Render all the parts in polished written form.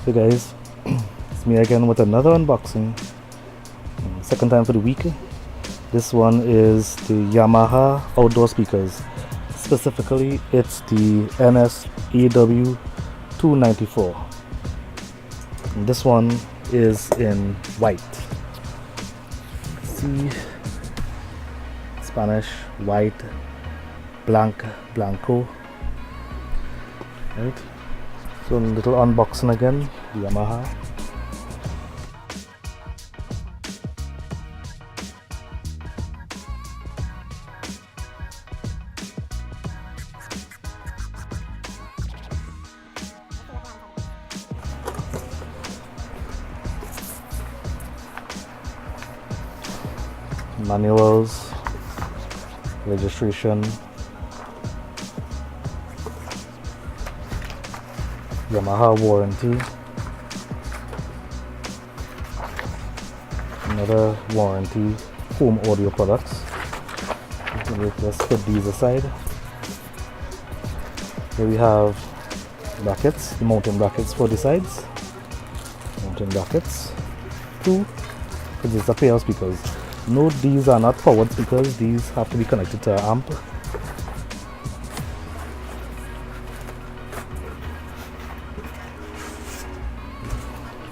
Hey guys, it's me again with another unboxing. Second time for the week. This one is the Yamaha outdoor speakers. Specifically, it's the NS-AW294. This one is in white. See, Spanish, white, blanco. Right. So a little unboxing again, the Yamaha. Manuals, registration, Yamaha warranty, another warranty, home audio products. Let's put these aside. Here we have brackets, the mounting brackets for the sides, mounting brackets, two, because it's a pair of speakers. Note these are not powered speakers, these have to be connected to an amp.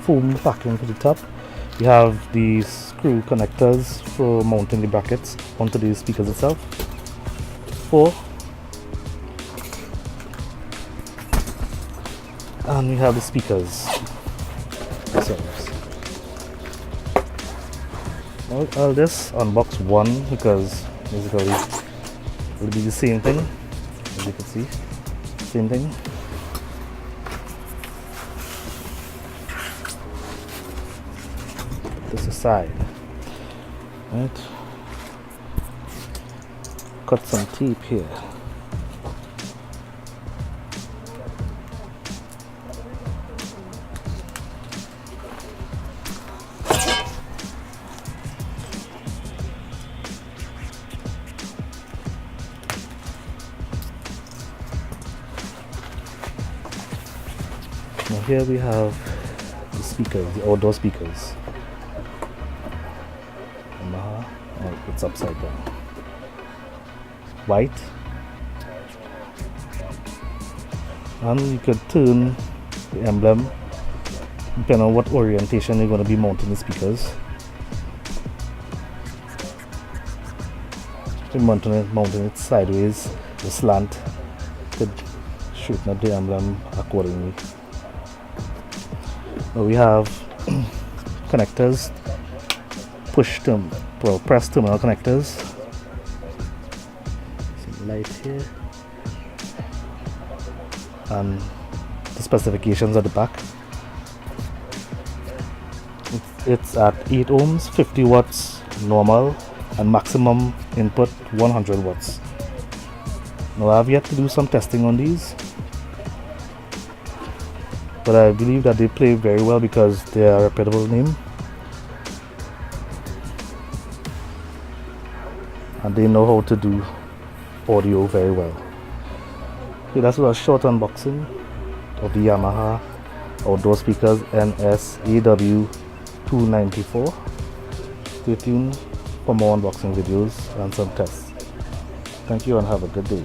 Foam packing to the top. You have the screw connectors for mounting the brackets onto the speakers itself. 4. And we have the speakers themselves. I'll just unbox one because basically it will be the same thing, as you can see. Same thing. This aside. Right. Cut some tape here. Now here we have the speakers, the outdoor speakers. Yamaha. Oh, it's upside down. White. And you could turn the emblem depending on what orientation you're going to be mounting the speakers. If you're mounting it sideways, the slant could straighten up the emblem accordingly. We have connectors, press terminal connectors. Some light here, and the specifications at the back. It's at 8 ohms, 50 watts normal, and maximum input 100 watts. Now I have yet to do some testing on these, but I believe that they play very well because they are a reputable name and they know how to do audio very well. Okay, that's a short unboxing of the Yamaha outdoor speakers NS-AW294. Stay tuned for more unboxing videos and some tests. Thank you and have a good day.